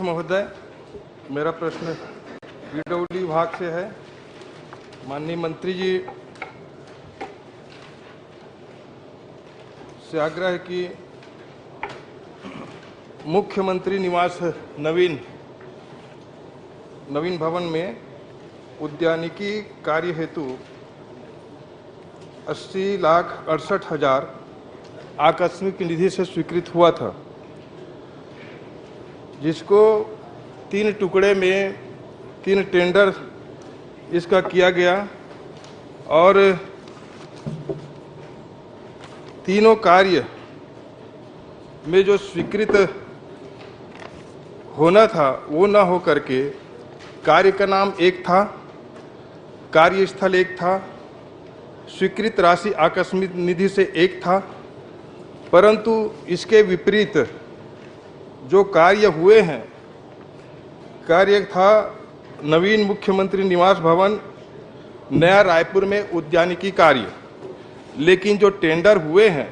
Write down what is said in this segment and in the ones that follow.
अध्यक्ष महोदय, मेरा प्रश्न पीडब्ल्यूडी विभाग से है। माननीय मंत्री जी से आग्रह है कि मुख्यमंत्री निवास नवीन भवन में उद्यानिकी कार्य हेतु 80,68,000 आकस्मिक निधि से स्वीकृत हुआ था, जिसको 3 टुकड़े में 3 टेंडर इसका किया गया और तीनों कार्य में जो स्वीकृत होना था वो ना हो करके कार्य का नाम एक था, कार्यस्थल एक था, स्वीकृत राशि आकस्मिक निधि से एक था, परंतु इसके विपरीत जो कार्य हुए हैं, कार्य था नवीन मुख्यमंत्री निवास भवन नया रायपुर में उद्यानिकी कार्य, लेकिन जो टेंडर हुए हैं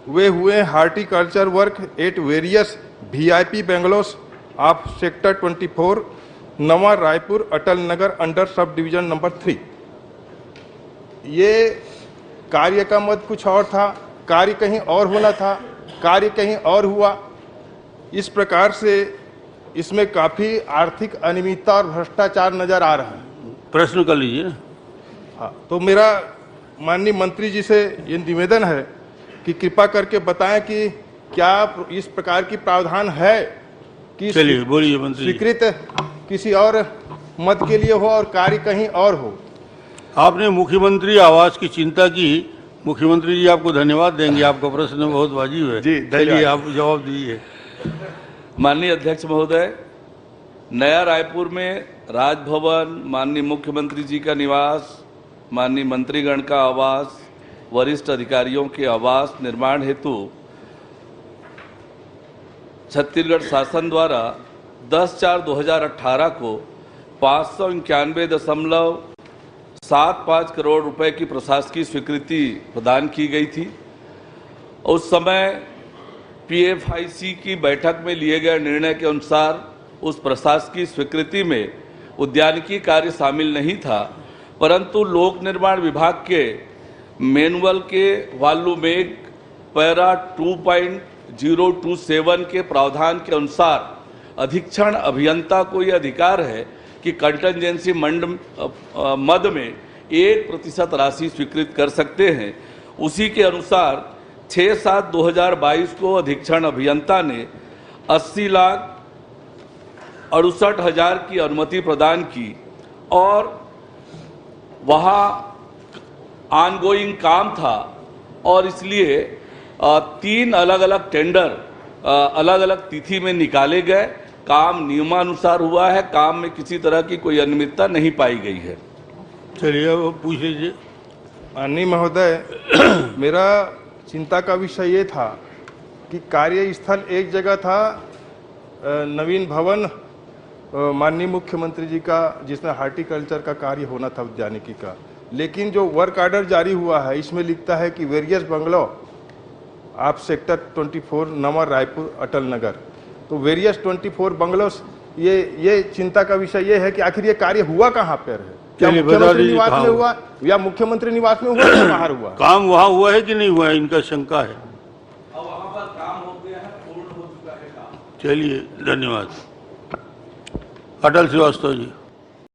वे हुए horticulture work at various VIP bungalows of sector 24 Nava Raipur Atal Nagar under subdivision number 3। ये कार्य का मत कुछ और था, कार्य कहीं और होना था, कार्य कहीं और हुआ। इस प्रकार से इसमें काफ़ी आर्थिक अनियमितता और भ्रष्टाचार नजर आ रहा है। प्रश्न कर लीजिए। हाँ, तो मेरा माननीय मंत्री जी से ये निवेदन है कि कृपा करके बताएं कि क्या इस प्रकार की प्रावधान है कि चलिए बोलिए मंत्री। स्वीकृत किसी और मत के लिए हो और कार्य कहीं और हो। आपने मुख्यमंत्री आवास की चिंता की, मुख्यमंत्री जी आपको धन्यवाद देंगे, आपका प्रश्न बहुत वाजिब है। जी, चलिए आप जवाब दीजिए। माननीय अध्यक्ष महोदय, नया रायपुर में राजभवन, माननीय मुख्यमंत्री जी का निवास, माननीय मंत्रीगण का आवास, वरिष्ठ अधिकारियों के आवास निर्माण हेतु छत्तीसगढ़ शासन द्वारा 10/4/2018 को 591.75 करोड़ रुपए की प्रशासकीय स्वीकृति प्रदान की गई थी। उस समय पीएफआईसी की बैठक में लिए गए निर्णय के अनुसार उस प्रशासकीय स्वीकृति में उद्यानिकी कार्य शामिल नहीं था, परंतु लोक निर्माण विभाग के मैनुअल के वॉल्यूम 1 पैरा 2.027 के प्रावधान के अनुसार अधीक्षण अभियंता को यह अधिकार है कि कंटिजेंसी मद में 1% राशि स्वीकृत कर सकते हैं। उसी के अनुसार 6/7/2022 को अधीक्षण अभियंता ने 80,68,000 की अनुमति प्रदान की और वहाँ ऑनगोइंग काम था और इसलिए 3 अलग अलग टेंडर अलग अलग तिथि में निकाले गए। काम नियमानुसार हुआ है, काम में किसी तरह की कोई अनियमितता नहीं पाई गई है। चलिए अब पूछ लीजिए। माननीय महोदय, मेरा चिंता का विषय ये था कि कार्यस्थल एक जगह था, नवीन भवन माननीय मुख्यमंत्री जी का, जिसमें हार्टिकल्चर का कार्य होना था उद्यानिकी का, लेकिन जो वर्क ऑर्डर जारी हुआ है इसमें लिखता है कि वेरियस बंगलो आप सेक्टर 24 नवा रायपुर अटल नगर। तो वेरियस 24 बंगलोस, ये चिंता का विषय ये है कि आखिर ये कार्य हुआ कहाँ पर है? क्या मुख्यमंत्री निवास में हुआ या मुख्यमंत्री निवास में हुआ या बाहर हुआ? काम वहाँ हुआ है कि नहीं हुआ है, इनका शंका है। वहाँ पर काम हो गया है, पूर्ण हो चुका है काम। चलिए धन्यवाद। अटल श्रीवास्तव जी।